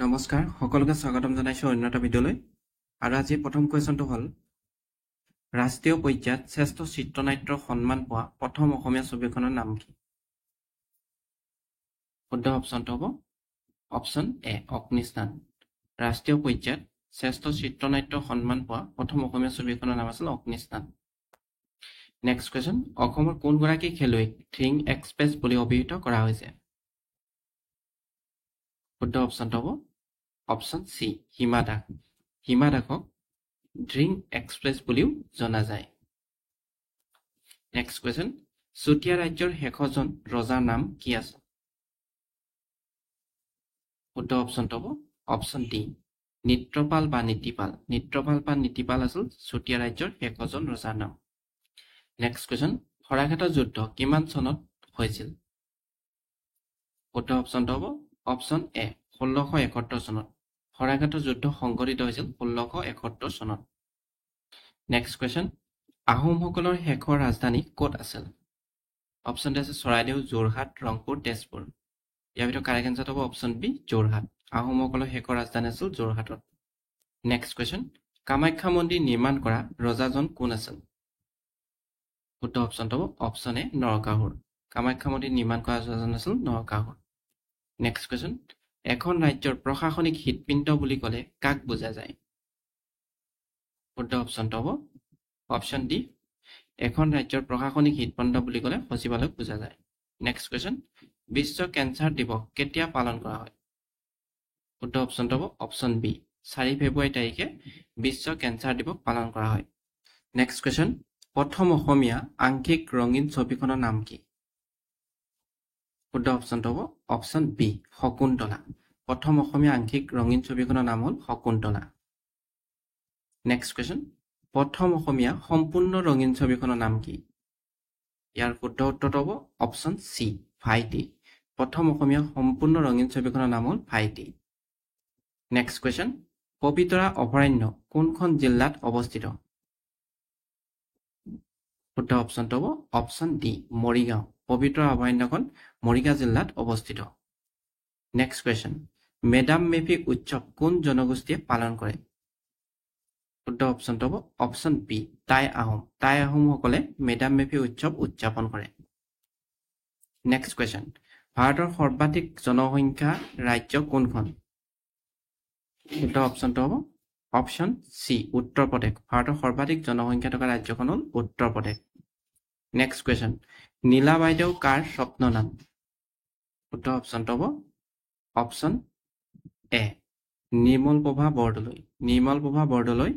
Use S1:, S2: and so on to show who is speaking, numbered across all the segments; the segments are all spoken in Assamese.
S1: নমস্কাৰ সকলোকে স্বাগতম জনাইছো অন্য এটা ভিডিঅ'লৈ আৰু আজি প্ৰথম কোৱেশ্যনটো হ'ল ৰাষ্ট্ৰীয় পৰ্যায়ত শ্ৰেষ্ঠ চিত্ৰনাট্যৰ সন্মান পোৱা প্ৰথম অসমীয়া ছবিখনৰ নাম কি শুদ্ধ অপচনটো হ'ব অপচন এ অগ্নিস্নান ৰাষ্ট্ৰীয় পৰ্যায়ত শ্ৰেষ্ঠ চিত্ৰনাট্যৰ সন্মান পোৱা প্ৰথম অসমীয়া ছবিখনৰ নাম আছিল অগ্নিস্নান নেক্সট কোৱেশ্যন অসমৰ কোনগৰাকী খেলুৱৈক থ্ৰিং এক্সপ্ৰেছ বুলি অভিহিত কৰা হৈছে শুদ্ধ অপচনটো হ'ব অপচন সি হিমা দাস হিমা দাসক ড্ৰিং এক্সপ্ৰেছ বুলিও জনা যায় নেক্সট কোৱেশ্যন চুতীয়া ৰাজ্যৰ শেষজন ৰজাৰ নাম কি আছে শুদ্ধ অপচনটো হ'ব অপচন ডি নিত্ৰপাল বা নীতিপাল আছিল চুতীয়া ৰাজ্যৰ শেষজন ৰজাৰ নাম নেক্সট কোৱেশ্যন শৰাইঘাটৰ যুদ্ধ কিমান চনত হৈছিল শুদ্ধ অপচনটো হ'ব অপচন এ 1671 চনত শৰাইঘাটৰ যুদ্ধ সংঘটিত হৈছিল 1671 চনত নেক্সট কোৱেশ্যন আহোমসকলৰ শেষৰ ৰাজধানী ক'ত আছিল অপচন আছে চৰাইদেউ যোৰহাট ৰংপুৰ তেজপুৰ ইয়াৰ ভিতৰত কাৰেক্ট এনসাৰ হ'ব অপচন বি যোৰহাট আহোমসকলৰ শেষৰ ৰাজধানী আছিল যোৰহাটত নেক্সট কোৱেশ্যন কামাখ্যা মন্দিৰ নিৰ্মাণ কৰা ৰজাজন কোন আছিল শুদ্ধ অপচনটো হ'ব অপচন এ নৰকাসুৰ কামাখ্যা মন্দিৰ নিৰ্মাণ কৰা ৰজাজন আছিল নৰকাসুৰ নেক্সট কোৱেশ্যন এখন ৰাজ্যৰ প্ৰশাসনিক হৃদপিণ্ড বুলি ক'লে কাক বুজা যায় শুদ্ধ অপচনটো হ'ব অপচন ডি এখন ৰাজ্যৰ প্ৰশাসনিক হৃদপিণ্ড বুলি ক'লে সচিবালয়ক বুজা যায় নেক্সট কোৱেশ্যন বিশ্ব কেঞ্চাৰ দিৱস কেতিয়া পালন কৰা হয় শুদ্ধ অপচনটো হ'ব অপচন বি 4 ফেব্ৰুৱাৰী তাৰিখে বিশ্ব কেঞ্চাৰ দিৱস পালন কৰা হয় নেক্সট কোৱেশ্যন প্ৰথম অসমীয়া আংশিক ৰঙীন ছবিখনৰ নাম কি শুদ্ধ অপচনটো হ'ব অপচন বি শকুন্তলা প্ৰথম অসমীয়া আংশিক ৰঙীন ছবিখনৰ নাম হ'ল শকুন্তলা নেক্সট কোৱেশ্যন প্ৰথম অসমীয়া সম্পূৰ্ণ ৰঙীন ছবিখনৰ নাম কি ইয়াৰ শুদ্ধ উত্তৰটো হ'ব অপচন সি ভাইটি প্ৰথম অসমীয়া সম্পূৰ্ণ ৰঙীন ছবিখনৰ নাম হ'ল ভাইটি নেক্সট কোৱেশ্যন পবিতৰা অভয়াৰণ্য কোনখন জিলাত অৱস্থিত শুদ্ধ অপচনটো হ'ব অপচন ডি মৰিগাঁও পবিতৰা অভয়াৰণ্যখন মৰিগাঁও জিলাত অৱস্থিত নেক্সট কোৱেশ্যন মেডাম মেফি উৎসৱ কোন জনগোষ্ঠীয়ে পালন কৰে শুদ্ধ অপচনটো হ'ব অপচন বি টাই আহোমসকলে মেডাম মেফি উৎসৱ উদযাপন কৰে নেক্সট কোৱেশ্যন ভাৰতৰ সৰ্বাধিক জনসংখ্যা ৰাজ্য কোনখন শুদ্ধ অপচনটো হ'ব অপচন সি উত্তৰ প্ৰদেশ ভাৰতৰ সৰ্বাধিক জনসংখ্যা থকা ৰাজ্যখন হ'ল উত্তৰ প্ৰদেশ নেক্সট কুৱেশ্যন নীলা বাইদেউ কাৰ স্বপ্ন নাম শুদ্ধ অপচনটো হ'ব অপচন এ নিৰ্মলপ্ৰভা বৰদলৈ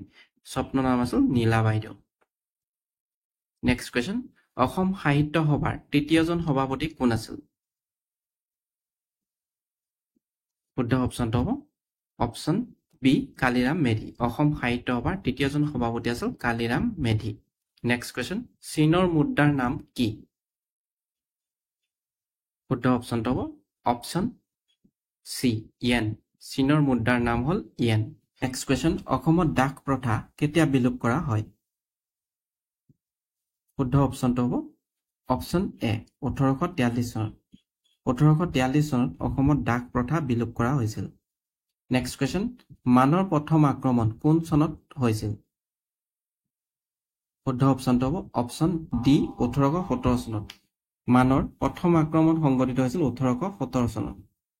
S1: স্বপ্ন নাম আছিল নীলা বাইদেউ নেক্সট কুৱেশ্যন অসম সাহিত্য সভাৰ তৃতীয়জন সভাপতি কোন আছিল শুদ্ধ অপচনটো হ'ব অপচন বি কালিৰাম মেধি অসম সাহিত্য সভাৰ তৃতীয়জন সভাপতি আছিল কালিৰাম মেধি নেক্সট কুৱেশ্যন চীনৰ মুদ্ৰাৰ নাম কি শুদ্ধ অপচনটো হ'ব অপচন সি য়েন চীনৰ মুদ্ৰাৰ নাম হ'ল য়েন নেক্সট কুৱেশ্যন অসমত দাস প্ৰথা কেতিয়া বিলোপ কৰা হয় শুদ্ধ অপচনটো হ'ব অপচন এ 1843 চনত অসমত দাস প্ৰথা বিলোপ কৰা হৈছিল নেক্সট কুৱেশ্যন মানৰ প্ৰথম আক্ৰমণ কোন চনত হৈছিল শুদ্ধ অপচনটো হ'ব অপচন ডি 1817 চনত মানৰ প্ৰথম আক্ৰমণ সংঘটিত হৈছিল 1817 চনত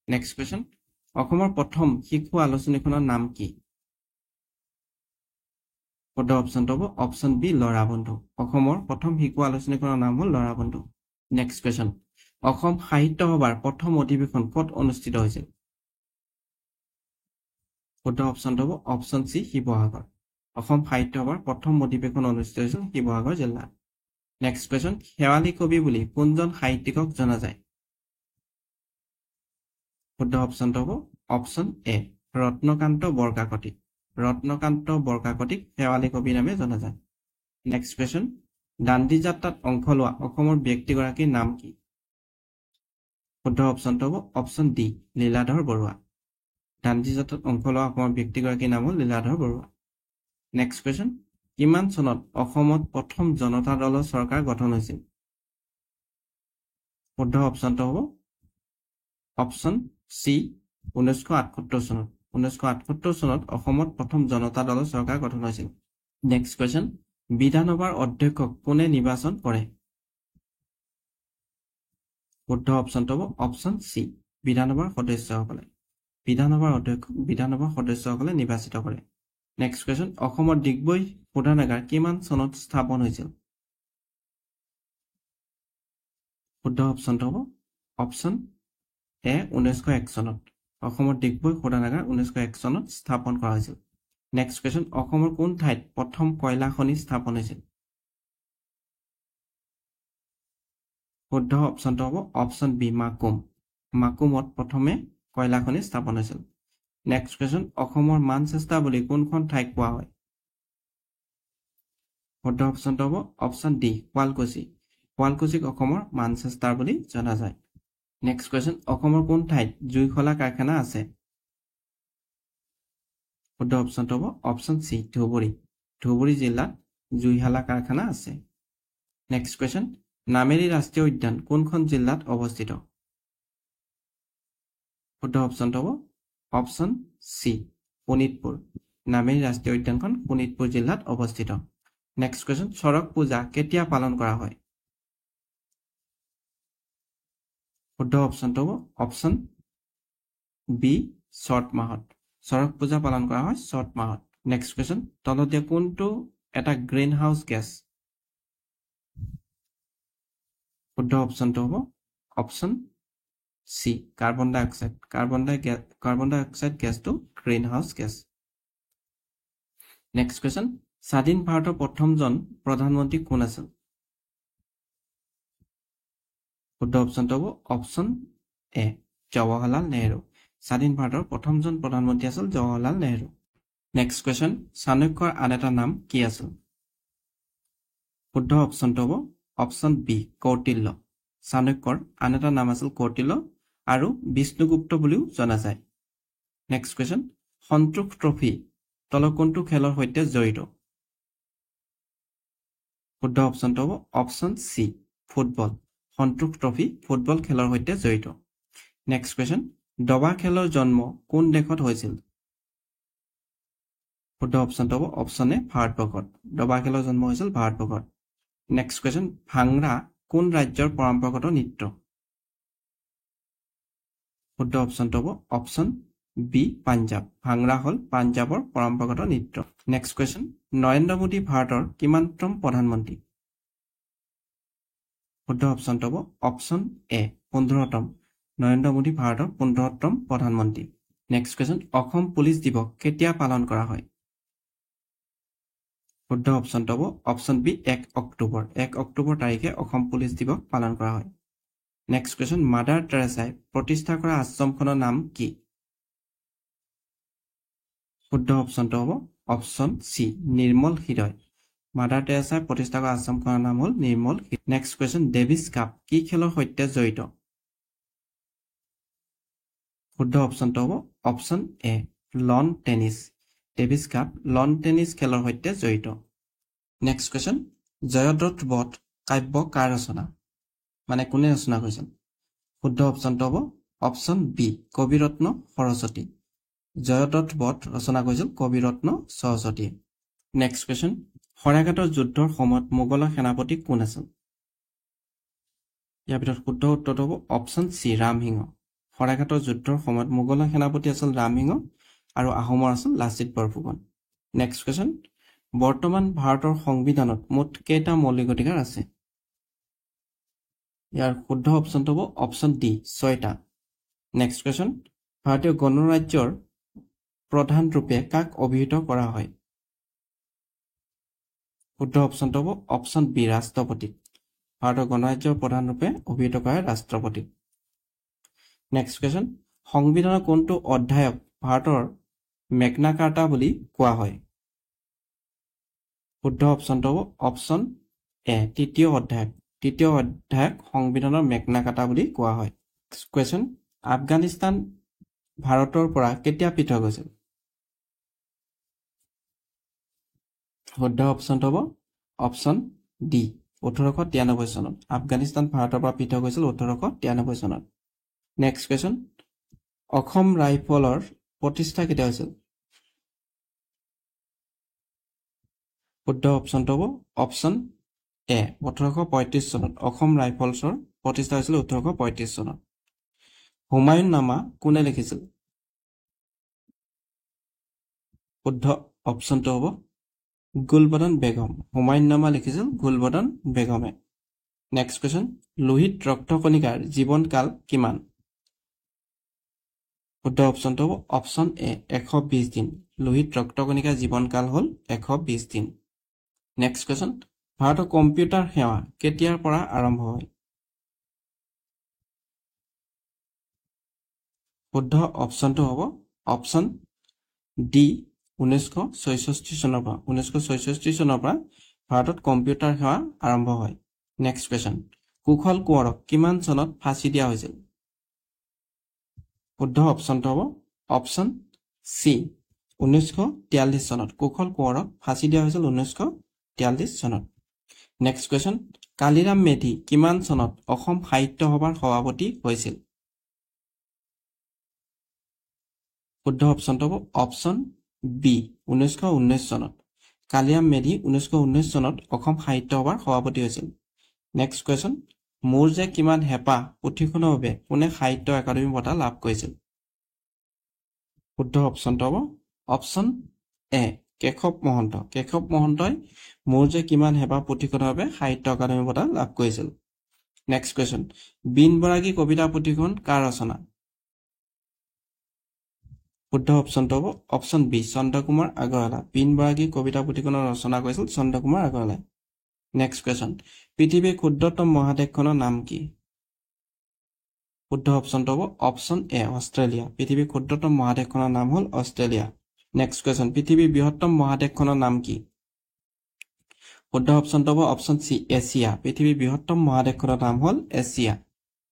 S1: নেক্সট কুৱেশ্যন অসমৰ প্ৰথম শিশু আলোচনীখনৰ নাম কি শুদ্ধ অপচনটো হ'ব অপচন বি ল'ৰা বন্ধু অসমৰ প্ৰথম শিশু আলোচনীখনৰ নাম হ'ল ল'ৰা বন্ধু নেক্সট কুৱেশ্যন অসম সাহিত্য সভাৰ প্ৰথম অধিৱেশন ক'ত অনুষ্ঠিত হৈছিল শুদ্ধ অপচনটো হ'ব অপচন চি শিৱসাগৰ অসম সাহিত্য সভাৰ প্ৰথম অধিৱেশন অনুষ্ঠিত হৈছিল শিৱসাগৰ জিলাত নেক্সট কুৱেশ্যন শেৱালী কবি বুলি কোনজন সাহিত্যিকক জনা যায় শুদ্ধ অপচনটো হ'ব অপচন এ ৰত্নকান্ত বৰকাকতিক শেৱালী কবি নামে জনা যায় নেক্সট কুৱেশ্যন দাণ্ডি যাত্ৰাত অংশ লোৱা অসমৰ ব্যক্তিগৰাকীৰ নাম কি শুদ্ধ অপচনটো হ'ব অপচন ডি লীলাধৰ বৰুৱা দাণ্ডি যাত্ৰাত অংশ লোৱা অসমৰ ব্যক্তিগৰাকীৰ নাম হ'ল লীলাধৰ বৰুৱা নেক্সট কুৱেশ্যন কিমান চনত অসমত প্ৰথম জনতা দলৰ চৰকাৰ গঠন হৈছিল শুদ্ধ অপচনটো হ'ব অপচন চি 1978 চনত 1978 চনত অসমত প্ৰথম জনতা দলৰ চৰকাৰ গঠন হৈছিল নেক্সট কোৱেশ্চন বিধানসভাৰ অধ্যক্ষক কোনে নিৰ্বাচন কৰে শুদ্ধ অপচনটো হ'ব অপচন সি বিধানসভাৰ সদস্যসকলে বিধানসভাৰ অধ্যক্ষক বিধানসভাৰ সদস্যসকলে নিৰ্বাচিত কৰে নেক্সট কোৱেশ্চন অসমৰ ডিগবৈ শোধনাগাৰ কিমান চনত স্থাপন হৈছিল শুদ্ধ অপচনটো হ'ব অপচন এ 1901 চনত অসমৰ ডিগবৈ শোধনাগাৰ 1901 চনত স্থাপন কৰা হৈছিল নেক্সট কোৱেশ্চন অসমৰ কোন ঠাইত প্ৰথম কয়লা খনি স্থাপন হৈছিল শুদ্ধ অপচনটো হ'ব অপচন বি মাকুমত প্ৰথমে কয়লা খনি স্থাপন হৈছিল নেক্সট কোৱেশ্চন অসমৰ মানচেষ্টাৰ বুলি কোনখন ঠাইক কোৱা হয় শুদ্ধ অপচনটো হ'ব অপচন ডি শুৱালকুছিক অসমৰ মানচেষ্টাৰ বুলি জনা যায় নেক্সট কোৱেশ্চন অসমৰ কোন ঠাইত জুইশলা কাৰখানা আছে শুদ্ধ অপচনটো হ'ব অপচন সি ধুবুৰী জিলাত জুইশলা কাৰখানা আছে নেক্সট কোৱেশ্চন নামেৰি ৰাষ্ট্ৰীয় উদ্যান কোনখন জিলাত অৱস্থিত শুদ্ধ অপচনটো হ'ব অপচন সি শোণিতপুৰ নামেৰি ৰাষ্ট্ৰীয় উদ্যানখন শোণিতপুৰ জিলাত অৱস্থিত নেক্সট কোৱেশ্চন চৰক পূজা কেতিয়া পালন কৰা হয় শুদ্ধ অপচনটো হ'ব অপচন বি চ'ত মাহত চৰক পূজা পালন কৰা হয় চ'ত মাহত নেক্সট কোৱেশ্চন তলত দিয়া কোনটো এটা গ্ৰীণ হাউচ গেছ শুদ্ধ অপচনটো হ'ব অপচন সি কাৰ্বন ডাই অক্সাইড গেছটো green house gas next question স্বাধীন ভাৰতৰ প্ৰথমজন প্ৰধানমন্ত্ৰী কোন আছিল শুদ্ধ অপচনটো হ'ব অপচন এ জৱাহৰলাল নেহৰু স্বাধীন ভাৰতৰ প্ৰথমজন প্ৰধানমন্ত্ৰী আছিল জৱাহৰলাল নেহৰু নেক্সট কোৱেশ্চন চাণক্যৰ আন এটা নাম কি আছিল শুদ্ধ অপচনটো হ'ব অপচন বি কৌটিল্য চাণক্যৰ আন এটা নাম আছিল কৌটিল্য আৰু বিষ্ণুগুপ্ত বুলিও জনা যায় নেক্সট কোৱেশ্চন সন্তোষ ট্ৰফি তলৰ কোনটো খেলৰ সৈতে জড়িত শুদ্ধ অপচনটো হ'ব অপচন সি ফুটবল সন্তোষ ট্ৰফি ফুটবল খেলৰ সৈতে জড়িত নেক্সট কোৱেশ্চন দবা খেলৰ জন্ম কোন দেশত হৈছিল শুদ্ধ অপচনটো হ'ব অপচন এ ভাৰতবৰ্ষত দবা খেলৰ জন্ম হৈছিল ভাৰতবৰ্ষত নেক্সট কোৱেশ্চন ভাংৰা কোন ৰাজ্যৰ পৰম্পৰাগত নৃত্য শুদ্ধ অপচনটো হ'ব অপচন বি পাঞ্জাব ভাংৰা হ'ল পাঞ্জাবৰ পৰম্পৰাগত নৃত্য নেক্সট কোৱেশ্চন নৰেন্দ্ৰ মোদী ভাৰতৰ কিমানতম প্ৰধানমন্ত্ৰী শুদ্ধ অপচনটো হ'ব অপচন এ 15তম নৰেন্দ্ৰ মোদী ভাৰতৰ 15তম প্ৰধানমন্ত্ৰী নেক্সট কোৱেশ্চন অসম পুলিচ দিৱস কেতিয়া পালন কৰা হয় শুদ্ধ অপচনটো হ'ব অপচন বি 1 অক্টোবৰ তাৰিখে অসম পুলিচ দিৱস পালন কৰা হয় নেক্সট কোৱেশ্চন মাদাৰ টেৰেছাই প্ৰতিষ্ঠা কৰা আশ্ৰমখনৰ নাম কি শুদ্ধ অপচনটো হ'ব অপচন সি নিৰ্মল হৃদয় মাদাৰ টেৰেছাই প্ৰতিষ্ঠা কৰা আশ্ৰমখনৰ নাম হ'ল Nirmal next question Davis Cup কি খেলৰ সৈতে জড়িত শুদ্ধ অপচনটো হ'ব option A lawn tennis Davis Cup lawn tennis খেলৰ সৈতে জড়িত নেক্সট কোৱেশ্চন জয়দ্ৰত বধ কাব্য কাৰ ৰচনা মানে কোনে ৰচনা কৰিছিল শুদ্ধ অপচনটো হ'ব অপচন বি কবিৰত্ন সৰস্বতী জয়দ্ৰত বধ ৰচনা কৰিছিল কবিৰত্ন সৰস্বতীয়ে নেক্সট কোৱেশ্চন শৰাইঘাটৰ যুদ্ধৰ সময়ত মোগলৰ সেনাপতি কোন আছিল ইয়াৰ ভিতৰত শুদ্ধ উত্তৰটো হ'ব অপচন চি ৰামসিংহ শৰাইঘাটৰ যুদ্ধৰ সময়ত মোগলৰ সেনাপতি আছিল ৰামসিংহ আৰু আহোমৰ আছিল লাচিত বৰফুকন নেক্সট কোৱেশ্চন বৰ্তমান ভাৰতৰ সংবিধানত মুঠ কেইটা মৌলিক অধিকাৰ আছে ইয়াৰ শুদ্ধ অপচনটো হ'ব অপচন ডি 6টা নেক্সট কোৱেশ্চন ভাৰতীয় গণৰাজ্যৰ প্ৰধান ৰূপে কাক অভিহিত কৰা হয় শুদ্ধ অপচনটো হ'ব অপচন বি ৰাষ্ট্ৰপতিক ভাৰতৰ গণৰাজ্যৰ প্ৰধান ৰূপে অভিহিত কৰা ৰাষ্ট্ৰপতিক নেক্সট কোৱেশ্চন সংবিধানৰ কোনটো অধ্যায়ক ভাৰতৰ মেগনা কাৰ্টা বুলি কোৱা হয় শুদ্ধ অপচনটো হ'ব অপচন এ তৃতীয় অধ্যায়ক সংবিধানৰ মেগনা কাৰ্টা বুলি কোৱা হয় নেক্সট কোৱেশ্চন আফগানিস্তান ভাৰতৰ পৰা কেতিয়া পৃথক হৈছিল শুদ্ধ অপচনটো হ'ব অপচন ডি 1893 চনত আফগানিস্তান ভাৰতৰ পৰা পৃথক হৈছিল 1893 চনত নেক্সট কোৱেশ্চন অসম ৰাইফলৰ প্ৰতিষ্ঠা কেতিয়া হৈছিল? শুদ্ধ অপশ্যনটো হ'ব অপশ্যন এ 1835 চনত অসম ৰাইফলছৰ প্ৰতিষ্ঠা হৈছিল 1835 চনত। হুমায়ুন নামা কোনে লিখিছিল? শুদ্ধ অপশ্যনটো হ'ব গুলবদন বেগম। হুমায়ুন নামা লিখিছিল গুলবদন বেগমে। নেক্সট কুৱেশ্যন, লোহিত ৰক্তকণিকাৰ জীৱনকাল কিমান? শুদ্ধ অপশ্যনটো হ'ব অপশ্যন এ 120 দিন। লোহিত ৰক্তকণিকাৰ জীৱনকাল হ'ল 120 দিন। নেক্সট কুৱেশ্যন, ভাৰতৰ কম্পিউটাৰ সেৱা কেতিয়াৰ পৰা আৰম্ভ হয়? শুদ্ধ অপশ্যনটো হ'ব অপশ্যন ডি 1966 চনৰ পৰা। 1966 চনৰ পৰা ভাৰতত কম্পিউটাৰ সেৱা আৰম্ভ হয়। নেক্সট কুৱেশ্যন, কুশল কোঁৱৰক কিমান চনত ফাঁচি দিয়া হৈছিল? শুদ্ধ অপশ্যনটো হ'ব অপশ্যন চি 1943 চনত কুশল কোঁৱৰক ফাঁচি দিয়া হৈছিল 1943 চনত। নেক্সট কুৱেশ্যন, কালিৰাম মেধি কিমান চনত অসম সাহিত্য সভাৰ সভাপতি হৈছিল? শুদ্ধ অপশ্যনটো হ'ব অপশ্যন বি 1919 চনত। কালিৰাম মেধি 1919 চনত অসম সাহিত্য সভাৰ সভাপতি হৈছিল। নেক্সট কুৱেশ্যন, মোৰ যে কিমান হেঁপাহ পুথিখনৰ বাবে কোনে সাহিত্য একাডেমী বঁটা লাভ কৰিছিল? শুদ্ধ অপশ্যনটো হ'ব অপশ্যন এ কেশৱ মহন্ত। কেশৱ মহন্তই মোৰ যে কিমান হেঁপাহ পুথিখনৰ বাবে সাহিত্য একাডেমী বঁটা লাভ কৰিছিল। নেক্সট কুৱেশ্যন, বিন বৰাগী কবিতা পুথিখন কাৰ ৰচনা? শুদ্ধ অপশ্যনটো হ'ব অপশ্যন বি চন্দ্ৰকুমাৰ আগৰৱালা। বিন বৰাগী কবিতা পুথিখনৰ ৰচনা কৰিছিল চন্দ্ৰকুমাৰ আগৰৱালাই। নেক্সট কুৱেশ্যন, পৃথিৱীৰ ক্ষুদ্ৰতম মহাদেশখনৰ নাম কি? শুদ্ধ অপশ্যনটো হ'ব অপশ্যন এ অষ্ট্ৰেলিয়া। পৃথিৱীৰ ক্ষুদ্ৰতম মহাদেশখনৰ নাম হ'ল অষ্ট্ৰেলিয়া। নেক্সট কুৱেশ্যন, পৃথিৱীৰ বৃহত্তম মহাদেশখনৰ নাম কি? শুদ্ধ অপশ্যনটো হ'ব অপশ্যন চি এছিয়া। পৃথিৱীৰ বৃহত্তম মহাদেশখনৰ নাম হ'ল এছিয়া।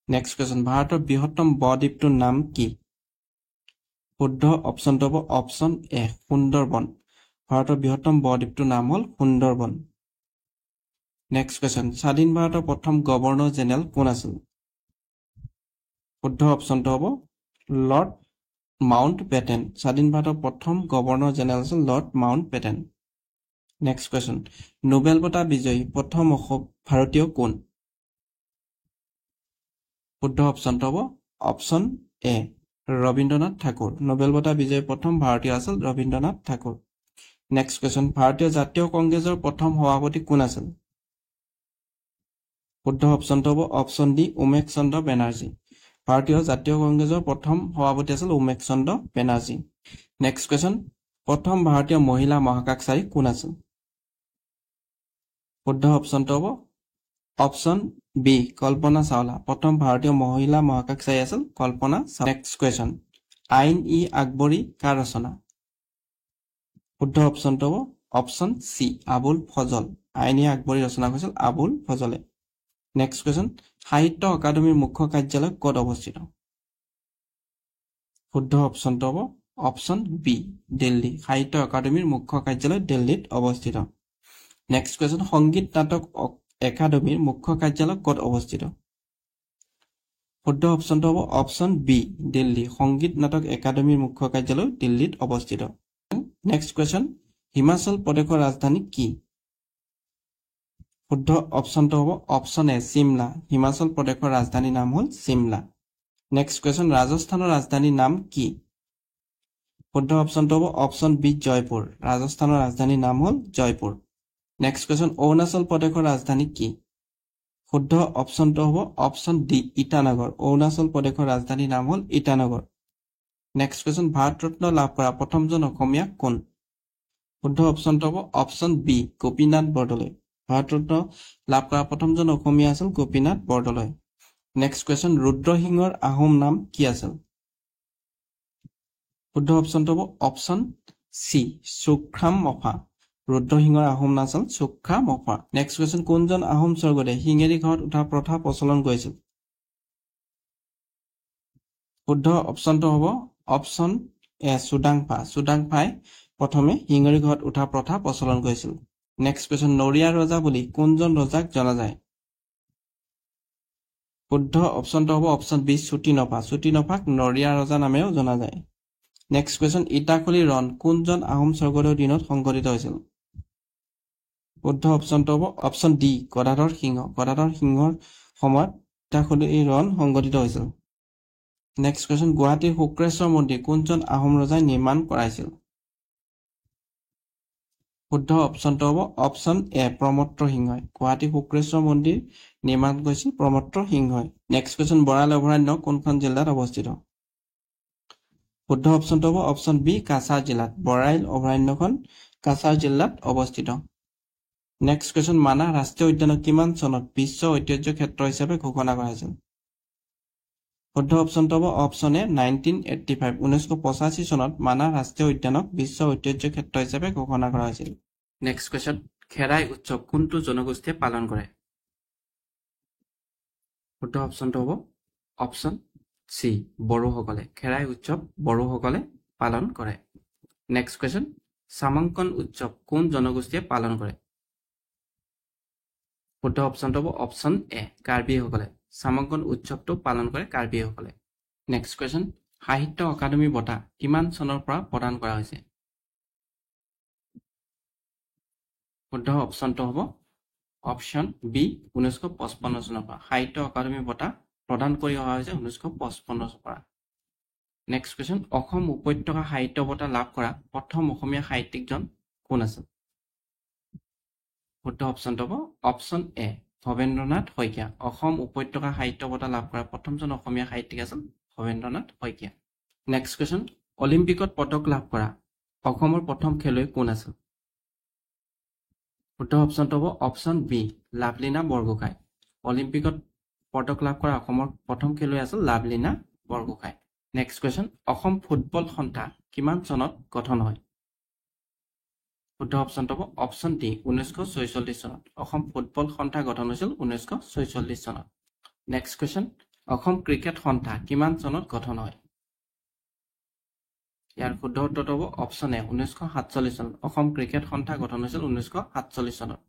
S1: নেক্সট কুৱেশ্যন, ভাৰতৰ বৃহত্তম ব-দ্বীপটোৰ নাম কি? শুদ্ধ অপশ্যনটো হ'ব অপশ্যন এ সুন্দৰবন। ভাৰতৰ বৃহত্তম ব-দ্বীপটোৰ নাম হ'ল সুন্দৰবন। নেক্সট কুৱেশ্যন, স্বাধীন ভাৰতৰ প্ৰথম গভৰ্ণৰ জেনেৰেল কোন আছিল? শুদ্ধ অপশ্যনটো হ'ব লৰ্ড মাউণ্ট বেটেন। স্বাধীন ভাৰতৰ প্ৰথম গভৰ্ণৰ জেনেৰেল আছিল Lord Mountbatten. Next question, Nobel বঁটা বিজয়ী প্ৰথম ভাৰতীয় কোন? শুদ্ধ অপশ্যনটো হ'ব option A Rabindranath Tagore. Nobel বঁটা বিজয়ী প্ৰথম ভাৰতীয় আছিল ৰবীন্দ্ৰনাথ ঠাকুৰ। নেক্সট কুৱেশ্যন, ভাৰতীয় জাতীয় কংগ্ৰেছৰ প্ৰথম সভাপতি কোন আছিল? শুদ্ধ অপশ্যনটো হ'ব অপশ্যন ডি উমেশ চন্দ্ৰ বেনাৰ্জী। ভাৰতীয় জাতীয় কংগ্ৰেছৰ প্ৰথম সভাপতি আছিল উমেশ চন্দ্ৰ বেনাৰ্জী। নেক্সট কুৱেশ্যন, প্ৰথম ভাৰতীয় মহিলা মহাকাশচাৰী কোন আছিল? শুদ্ধ অপশ্যনটো হ'ব অপশ্যন বি কল্পনা চাওলা। প্ৰথম ভাৰতীয় মহিলা মহাকাশচাৰী আছিল কল্পনা চাওলা। নেক্সট কুৱেশ্যন, আইন ই আকবৰী কাৰ ৰচনা? শুদ্ধ অপশ্যনটো হ'ব অপশ্যন চি আবুল ফজল। আইন ই আকবৰী ৰচনা কৰিছিল আবুল ফজলে। নেক্সট কুৱেশ্যন, সাহিত্য অকাডেমীৰ মুখ্য কাৰ্যালয় ক'ত অৱস্থিত? শুদ্ধ অপশ্যনটো হ'ব অপশ্যন বি দিল্লী। সাহিত্য অকাডেমীৰ মুখ্য কাৰ্যালয় দিল্লীত অৱস্থিত। নেক্সট কুৱেশ্যন, সংগীত নাটক একাডেমীৰ মুখ্য কাৰ্যালয় ক'ত অৱস্থিত? শুদ্ধ অপশ্যনটো হ'ব অপশ্যন বি দিল্লী। সংগীত নাটক একাডেমীৰ মুখ্য কাৰ্যালয় দিল্লীত অৱস্থিত। নেক্সট কুৱেশ্যন, হিমাচল প্ৰদেশৰ ৰাজধানী কি? শুদ্ধ অপশ্যনটো হ'ব অপশ্যন এ চিমলা। হিমাচল প্ৰদেশৰ ৰাজধানীৰ নাম হ'ল চিমলা। নেক্সট কুৱেশ্যন, ৰাজস্থানৰ ৰাজধানীৰ নাম কি? শুদ্ধ অপশ্যনটো হ'ব অপশ্যন বি জয়পুৰ। ৰাজস্থানৰ ৰাজধানীৰ নাম হ'ল জয়পুৰ। নেক্সট কুৱেশ্যন, অৰুণাচল প্ৰদেশৰ ৰাজধানী কি? শুদ্ধ অপশ্যনটো হ'ব অপশ্যন ডি ইটানগৰ। অৰুণাচল প্ৰদেশৰ ৰাজধানীৰ নাম হ'ল ইটানগৰ। নেক্সট কুৱেশ্যন, ভাৰত ৰত্ন লাভ কৰা প্ৰথমজন অসমীয়া কোন? শুদ্ধ অপশ্যনটো হ'ব অপশ্যন বি গোপীনাথ বৰদলৈ। ভাৰত ৰত্ন লাভ কৰা প্ৰথমজন অসমীয়া আছিল গোপীনাথ বৰদলৈ। নেক্সট কুৱেশ্যন, ৰুদ্ৰসিংহৰ আহোম নাম কি আছিল? শুদ্ধ অপশ্যনটো হ'ব অপশ্যন চি চুখ্ৰাম মফা। ৰুদ্ৰসিংহৰ আহোম নাম আছিল চুখ্ৰাম মফা। নেক্সট কুৱেশ্যন, কোনজন আহোম স্বৰ্গদেৱে শিঙেৰি ঘৰত উঠা প্ৰথা প্ৰচলন কৰিছিল? শুদ্ধ অপশ্যনটো হ'ব অপশ্যন এ চুডাংফা। চুডাংফাই প্ৰথমে শিঙেৰি ঘৰত উঠা প্ৰথা প্ৰচলন কৰিছিল। নেক্সট কুৱেশ্যন, নৰিয়া ৰজা বুলি কোনজন ৰজাক জনা যায়? শুদ্ধ অপশনটো হ'ব অপশন বি চুটিনফা চুটিনফাক নৰিয়া ৰজা নামেও জনা যায় নেক্সট কোৱেশ্চন ইটাখুলি ৰণ কোনজন আহোম স্বৰ্গদেউৰ দিনত সংঘটিত হৈছিল শুদ্ধ অপশনটো হ'ব অপশন ডি গদাধৰ সিংহৰ সময়ত ইটাখুলি ৰণ সংঘটিত হৈছিল নেক্সট কোৱেশ্চন গুৱাহাটীৰ শুক্ৰেশ্বৰ মন্দিৰ কোনজন আহোম ৰজাই নিৰ্মাণ কৰাইছিল শুদ্ধ অপশনটো হ'ব অপশন এ প্ৰমত্ত সিংহই গুৱাহাটী শুক্ৰেশ্বৰ মন্দিৰ নিৰ্মাণ কৰিছিল প্ৰমত্ত সিংহই নেক্সট কোৱেশ্চন বৰাইল অভয়াৰণ্য কোনখন জিলাত অৱস্থিত শুদ্ধ অপশনটো হ'ব অপশন বি কাছাৰ জিলাত বৰাইল অভয়াৰণ্যখন কাছাৰ জিলাত অৱস্থিত নেক্সট কোৱেশ্চন মানাহ ৰাষ্ট্ৰীয় উদ্যানক কিমান চনত বিশ্ব ঐতিহ্য ক্ষেত্ৰ হিচাপে ঘোষণা কৰা হৈছিল শুদ্ধ অপশনটো হ'ব অপশন এ 1985 1985 চনত মানাহ ৰাষ্ট্ৰীয় উদ্যানক বিশ্ব ঐতিহ্য ক্ষেত্ৰ হিচাপে ঘোষণা কৰা হৈছিল নেক্সট কোৱেশ্চন খেৰাই উৎসৱ কোনটো জনগোষ্ঠীয়ে পালন কৰে শুদ্ধ অপশনটো হ'ব অপশন সি বড়োসকলে খেৰাই উৎসৱ বড়োসকলে পালন কৰে নেক্সট কোৱেশ্চন সামাংকন উৎসৱ কোন জনগোষ্ঠীয়ে পালন কৰে শুদ্ধ অপশনটো হ'ব অপশন এ কাৰ্বিসকলে সামাংকন উৎসৱটো পালন কৰে কাৰ্বিসকলে নেক্সট কোৱেশ্চন সাহিত্য অকাডেমী বঁটা কিমান চনৰ পৰা প্ৰদান কৰা হৈছে শুদ্ধ অপশনটো হ'ব অপশন বি 1955 চনৰ পৰা সাহিত্য অকাডেমী বঁটা প্ৰদান কৰি অহা হৈছে 1955 চনৰ পৰা নেক্সট কোৱেশ্চন অসম উপত্যকা সাহিত্য বঁটা লাভ কৰা প্ৰথম অসমীয়া সাহিত্যিকজন কোন আছিল শুদ্ধ অপশনটো হ'ব অপশন এ ভৱেন্দ্ৰনাথ শইকীয়া অসম উপত্যকা সাহিত্য বঁটা লাভ কৰা প্ৰথমজন অসমীয়া সাহিত্যিক আছিল ভৱেন্দ্ৰনাথ শইকীয়া নেক্সট কোৱেশ্চন অলিম্পিকত পদক লাভ কৰা অসমৰ প্ৰথম খেলুৱৈ কোন আছিল শুদ্ধ অপশনটো হ'ব অপশন বি লাভলীনা বৰগোহাঁই অলিম্পিকত পদক লাভ কৰা অসমৰ প্ৰথম খেলুৱৈ আছিল Lovlina Borgohain next question Assam football সন্থা কিমান চনত গঠন হয় শুদ্ধ অপশনটো হ'ব অপশন ডি 1946 চনত অসম ফুটবল সন্থা গঠন হৈছিল 1946 চনত নেক্সট কোৱেশ্চন অসম ক্ৰিকেট সন্থা কিমান চনত গঠন হয় ইয়াৰ শুদ্ধ উত্তৰটো হ'ব অপশন এ 1947 চনত অসম ক্ৰিকেট সন্থা গঠন হৈছিল 1947 চনত